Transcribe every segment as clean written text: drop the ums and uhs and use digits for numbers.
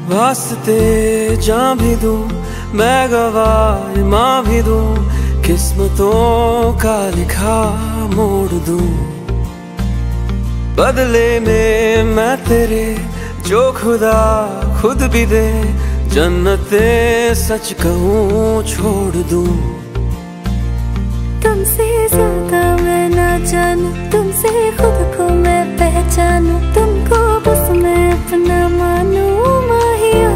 वास्ते जान भी दूं मैं गवाह माँ भी दूं, किस्मतों का लिखा मोड़ दूं। बदले में मैं तेरे जो खुदा खुद भी दे, जन्नते सच कहूँ छोड़ दूं। तुमसे ज्यादा मैं ना जानूं, तुमसे खुद को मैं पहचानूं, तुमको बस मैं अपना मानूं माहिया।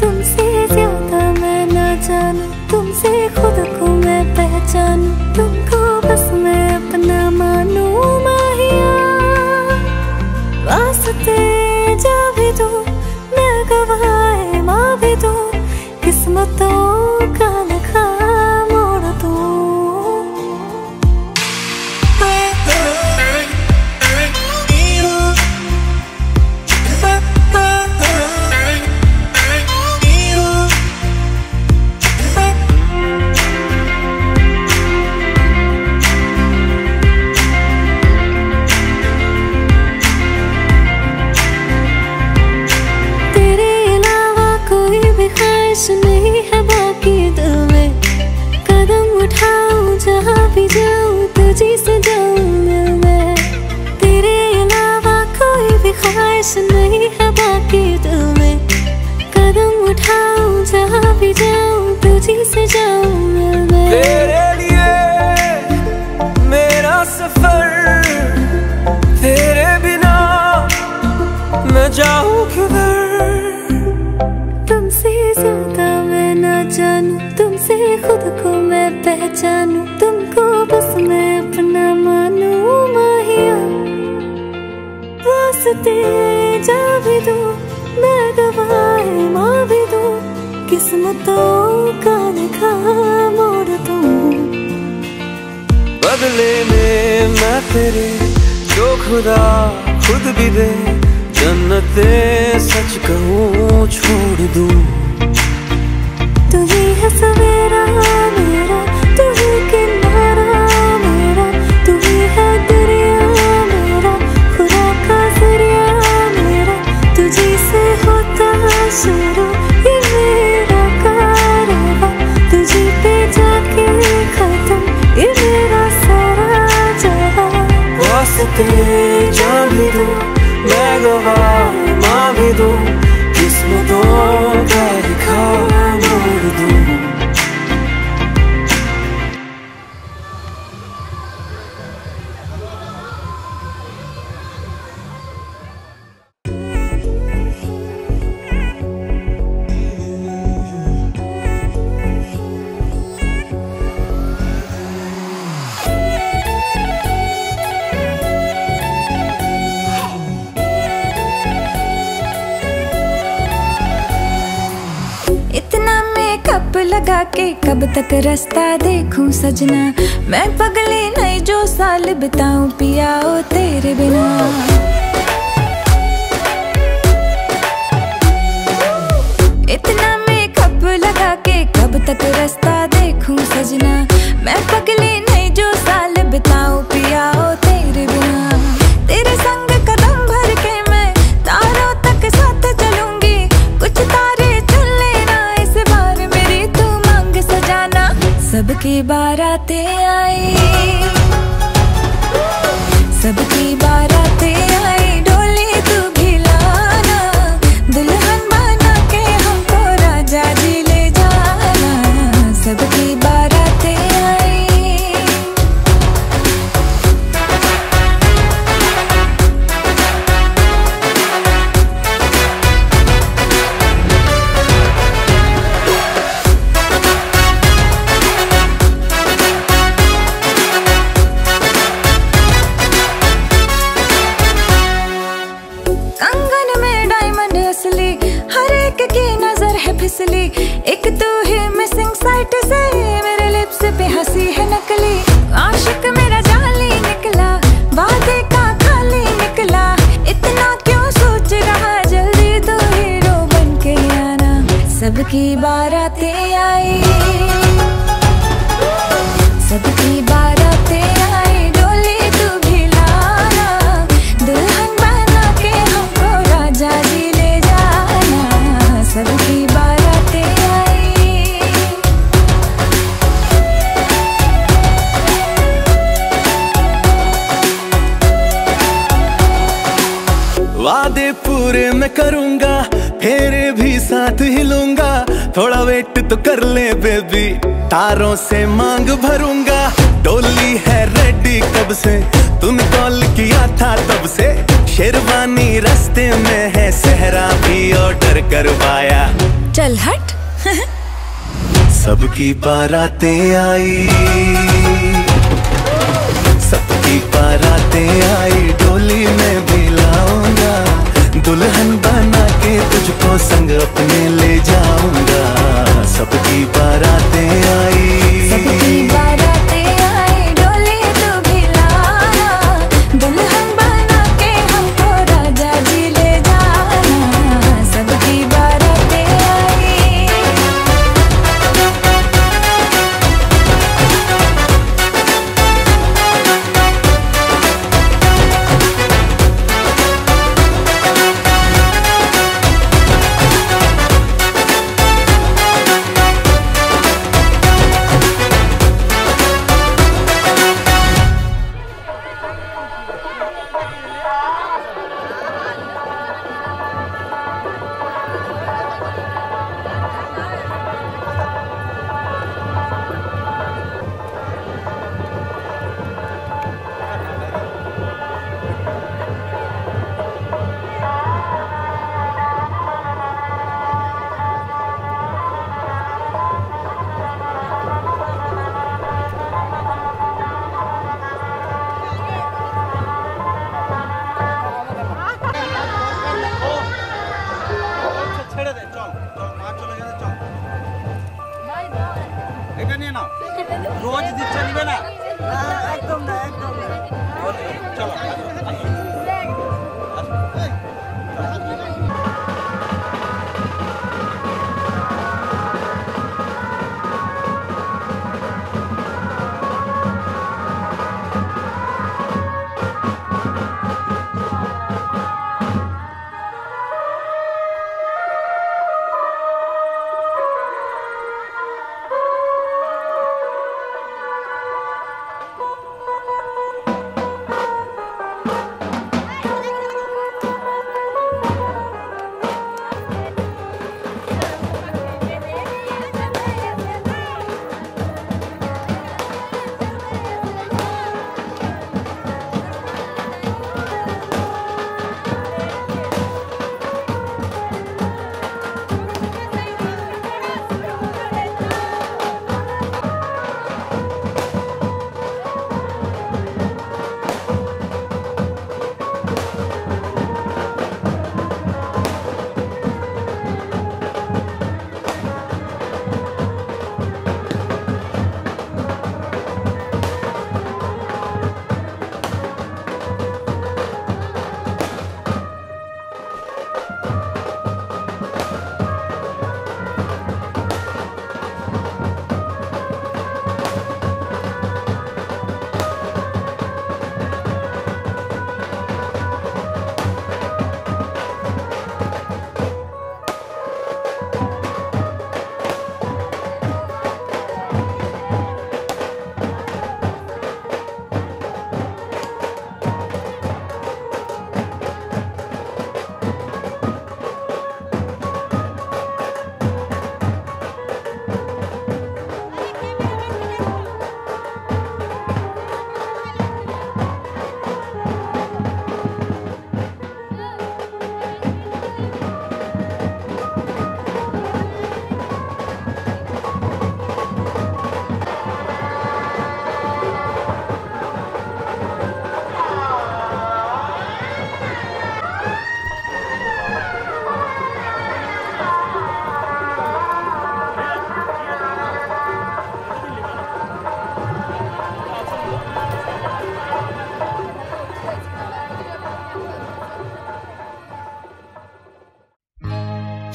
तुमसे ज्यादा मैं ना जानूं, तुमसे खुद को मैं पहचानूं, तुमको बस मैं अपना मानूं माहिया। वास्ते जा भी दूं मैं गवाह माँ भी दूं, किस्मतों का लिखा नहीं है बाकी दिल में, कदम उठाऊं जहाँ भी जाऊं तुझी से जाऊं मिल मैं। तेरे अलावा कोई भी ख्वाहिश नहीं है बाकी दिल में, कदम उठाऊं जहाँ भी जाऊं तुझी से जाऊं मिल मैं। तेरे लिए मेरा सफर, तेरे बिना मैं जाऊं किधर। तुमसे ज्यादा मैं ना जानूं, तुमसे खुद को मैं पहचानूं, तुमको बस मैं अपना मानूं माहिया। वास्ते जा भी दूं मैं गवाह माँ भी दूं, किस्मतों का लिखा मोड़ दूं। बदले में मैं तेरे जो खुदा खुद भी दे, जन्नते सच कहूँ छोड़ दूं। तू ही है सवेरा मेरा, तू ही किनारा मेरा, तू ही है दरिया मेरा, खुदा का जरिया मेरा। तुझी से होता शुरू ये मेरा कारवां, तुझी पे जाके खत्म ये मेरा सारा जहां। वास्ते जान भी दूं मैं गवाह माँ भी दूं, किस्मतों का लिखा मोड़ दूं। लगा के कब तक रास्ता देखूं सजना, मैं पगली नहीं जो साल बिताऊं पिया ओ तेरे बिना। इतना मेकअप लगा के कब तक रास्ता देखूं सजना, मैं पगली नहीं जो साल बिताऊं पिया ओ तेरे बिना। तेरे संग कदम भर के मैं तारों तक साथ चलूंगी, कुछ तारे चुन लेना इस बार मेरी तू मांग सजाना। सबकी बारातें आई, सबकी बारातें आई, डोली तू भी लाना, दुल्हन बना के हमको राजा जी ले जाना। सबकी बारातें आई। है फिसली, एक तू ही मिसिंग साइट से मेरे लिप्स पे हंसी है नकली। आशिक मेरा जाली निकला, वादे का खाली निकला, इतना क्यों सोच रहा, जल्दी तो हीरो बन के आना। सबकी बारातें आई, सबकी बारातें आई, डोली तू भी लाना, दुल्हन बना के हमको राजा जी ले जाना। सबकी बारातें आई। वादे पूरे मैं करूंगा, फेरे भी साथ ही लूंगा, थोड़ा वेट तो कर ले बेबी, तारों से मांग भरूंगा। डोली है रेडी कब से, तूने कॉल किया था तब से, शेरवानी रास्ते में है, सहरा भी ऑर्डर करवाया। चल हट। सबकी बारातें आई, सबकी बारातें आई, डोली में भी लाऊंगा, दुल्हन बना के तुझको संग अपने ले जाऊंगा। सबकी बारातें आई, सबकी बारातें आई, डोली तू भी लाना, दुल्हन बना के हमको राजा जी ले जाना। सबकी बारातें आई।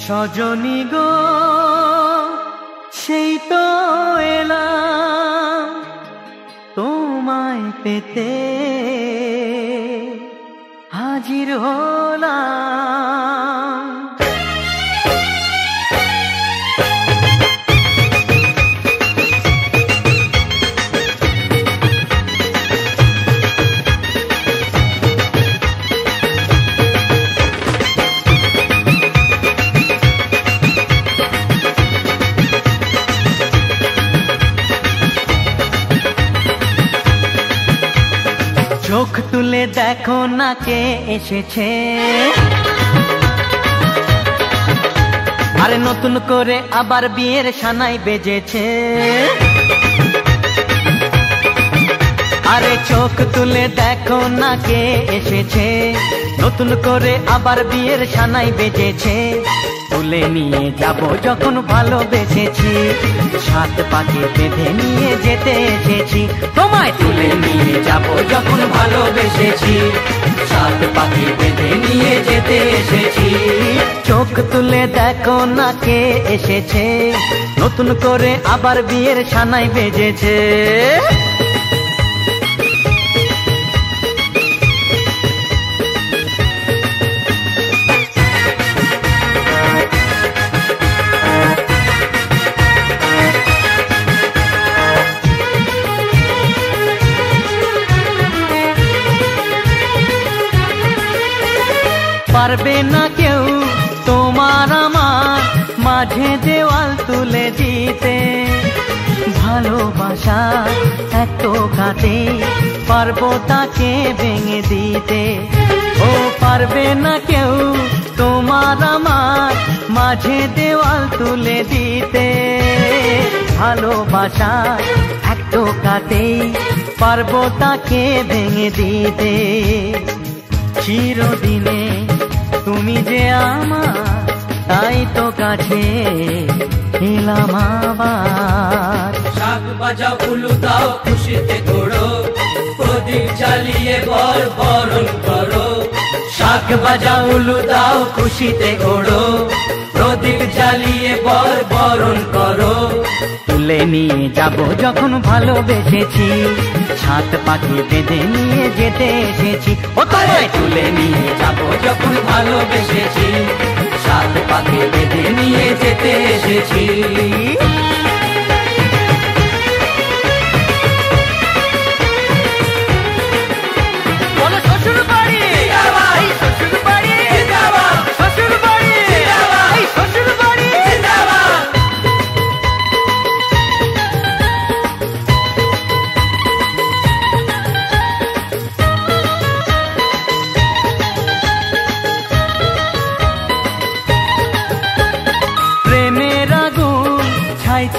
সজনী গো সেই তো এলাম তোমায় পেতে হাজির হলাম। চোখ তুলে দেখো না কে এসেছে, আরে নতুন করে আবার বিয়ের সানাই বেজেছে। আরে চোখ তুলে দেখো না কে এসেছে, নতুন করে আবার বিয়ের সানাই বেজেছে। তুলে নিয়ে যাব যখন ভালোবেসেছি, সাত পাকে বেঁধে নিয়ে যেতে এসেছি। তোমায় তুলে নিয়ে যাব যখন ভালোবেসেছি, সাত পাকে বেঁধে নিয়ে যেতে এসেছি। চোখ তুলে দেখো না কে এসেছে, নতুন করে আবার বিয়ের সানাই বেজেছে। পারবে না কেউ তোমার আমার মাঝে দেওয়াল তুলে দিতে, ভালোবাসা এত কাটে পারবো তাকে ভেঙে দিতে। ও পারবে না কেউ তোমার আমার মাঝে দেওয়াল তুলে দিতে, ভালোবাসা এত কাটে পারবো তাকে ভেঙে দিতে। চিরদিনে তুমি যে আমার, তাই তো কাছে এলাম আবার। শাক বাজাও উলু দাও খুশিতে ঘোড়ো, প্রদীপ জ্বালিয়ে বর বরণ করো। শাক বাজাও উলু দাও খুশিতে ঘোড়ো, প্রদীপ জ্বালিয়ে বর বরণ করো। তুলে নিয়ে যাব যখন ভালোবেসেছি, সাত পাকে বেঁধে নিয়ে যেতে এসেছি। ও তোমায় তুলে নিয়ে যাব যখন ভালোবেসেছি, সাত পাকে বেঁধে নিয়ে যেতে এসেছি।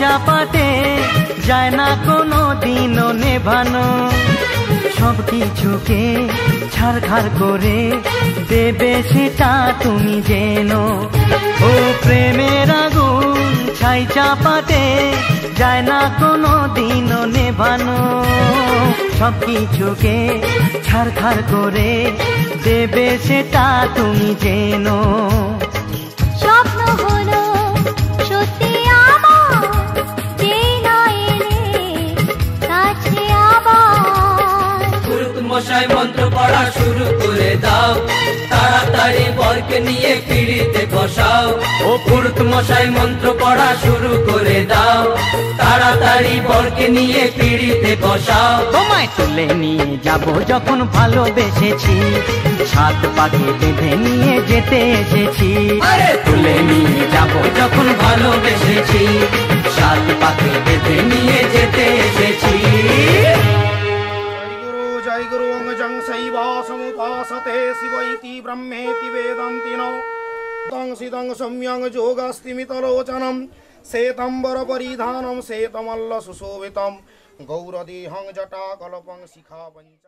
চাপাতে যায় না কোনো দিনও নেভানো, সব কিছুকে ছাড়খাড় করে দেবে সেটা তুমি জেনো। ও প্রেমের আগুন ছাই চাপাতে যায় না কোনো দিনও নেভানো, সব কিছুকে ছাড়খাড় করে দেবে সেটা তুমি জেনো। স্বপ্ন হলো সত্যি মশাই মন্ত্র পড়া শুরু করে দাও, তাড়াতাড়ি বরকে নিয়ে পিড়িতে বসাও। ও পুরুত মশাই মন্ত্র পড়া শুরু করে দাও, তাড়াতাড়ি বরকে নিয়ে পিড়িতে বসাও। তোমায় তুলে নিয়ে যাব যখন ভালোবেসেছি, সাত পাকে বেঁধে নিয়ে যেতে এসেছি। আরে তুলে নিয়ে যাব যখন ভালোবেসেছি, সাত পাকে বেঁধে নিয়ে যেতে এসেছি। जय गुरु अंगजं सैवासमुपासते शिव इति ब्रह्मेति वेदान्तिनो तं सिदं सम्यं योगस्तिमितलोचनं श्वेतंबर परिधानं श्वेतमल्ल सुशोभितं गौरदेहं जटाकल्पं शिखापञ्च।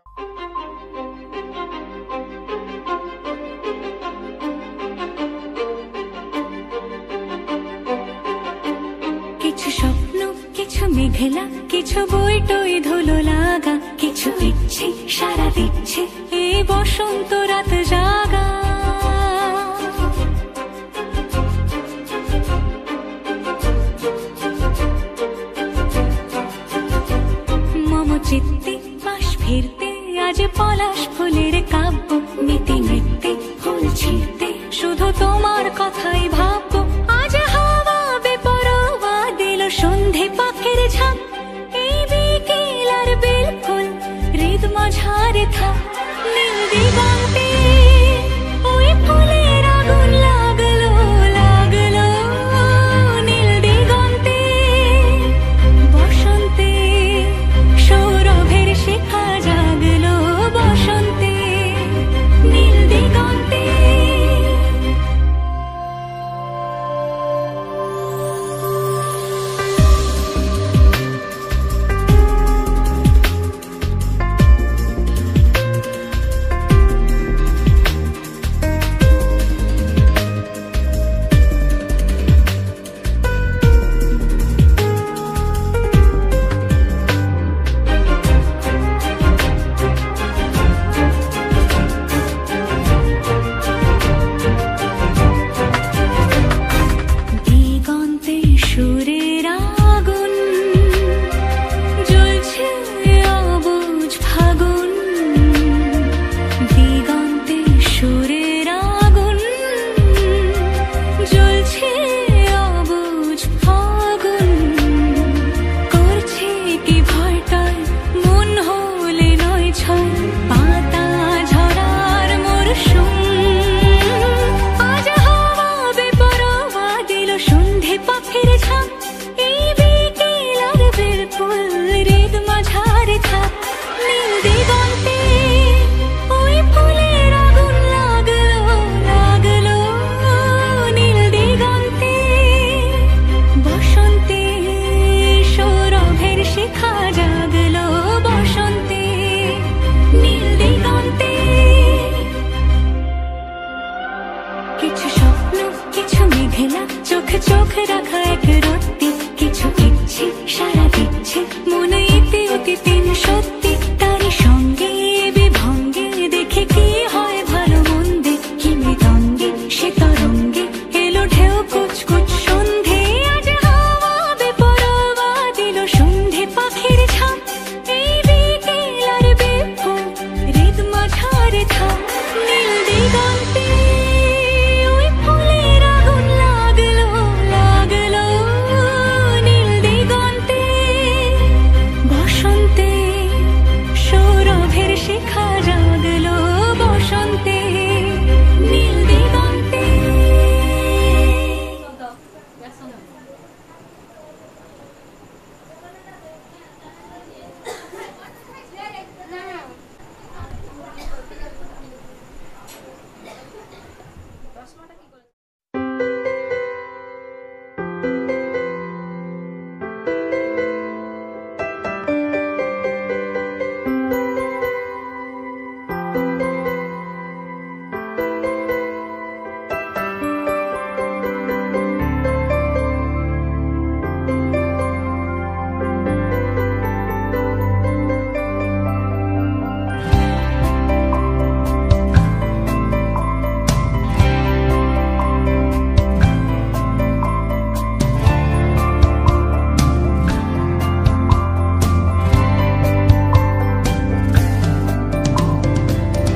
কিছু স্বপ্ন কিছু মেঘলা, কিছু বই টই ধুলো লাগা, কিছু ইচ্ছে সারা দিচ্ছে এই বসন্ত রাত জাগা।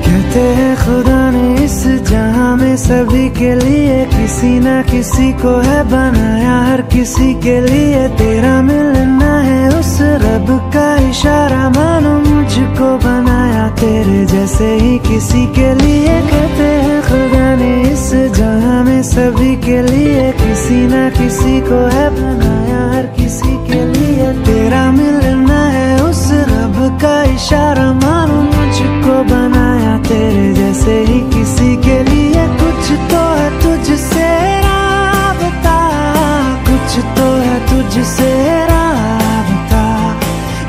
कहते हैं खुदा ने इस जहां में सभी के लिए किसी ना किसी को है बनाया, हर किसी के लिए तेरा मिलना है उस रब का इशारा। मानो मुझको बनाया तेरे जैसे ही किसी के लिए। कहते हैं खुदा ने इस जहां में सभी के लिए किसी ना किसी को है बनाया, हर किसी के लिए तेरा मिलना है उस रब का इशारा। मानो मुझको बनाया तेरे जैसे ही किसी के लिए। कुछ तो है तुझसे राबता, कुछ तो है तुझसे राबता,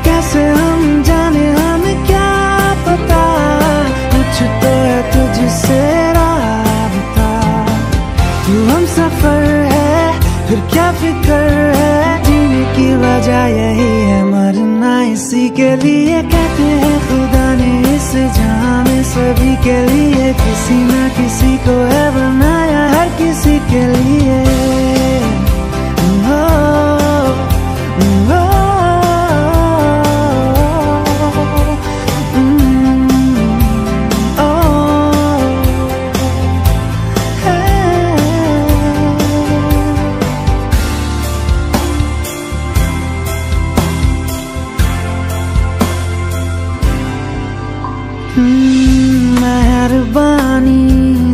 कैसे हम जाने हमें क्या पता। कुछ तो है तुझसे राबता, तू हम सफर है फिर क्या फिक्र है, जीने की वजह यही है मरना इसी के लिए। कहते हैं खुदा ने इस जहां में सभी के लिए किसी ना किसी को है बनाया, हर किसी के लिए। I had a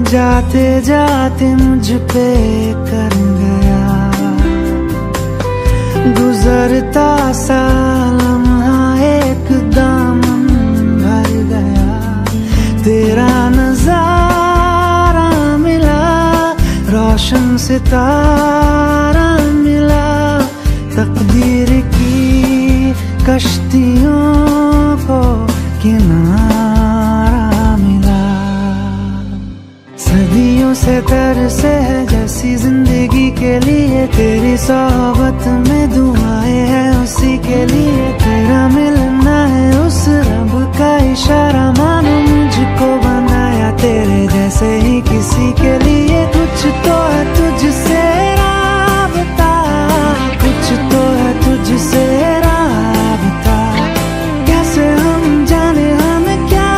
जाते जाते मुझ पे कर गया, गुजरता सा लम्हा एक दामन भर गया। तेरा नजारा मिला, रोशन सितारा मिला, तकदीर की कश्तियों को किनारा मिला। सदियों से तरसे है जैसी जिंदगी के लिए, तेरी सोहबत में दुआएं हैं उसी के लिए। तेरा मिलना है उस रब का इशारा, मानो मुझको बनाया तेरे जैसे ही किसी के लिए। कुछ तो है तुझसे राबता, कुछ तो है तुझसे राबता, कैसे हम जाने हमें क्या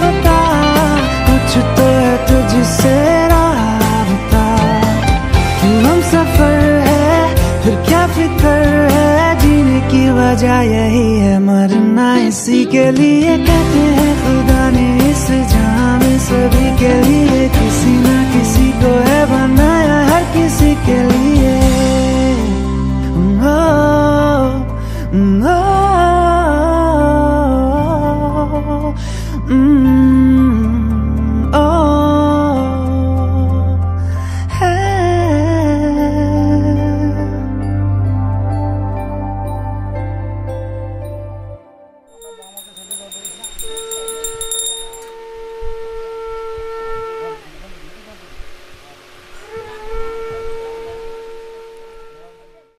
पता। कुछ तो है तुझसे राबता, क्यों हम सफर है फिर क्या फिक्र है, जीने की वजह यही है मरना इसी के लिए। कहते हैं खुदा ने इस जहां में सभी के लिए किसी ना किसी को है बनाया, हर किसी के लिए।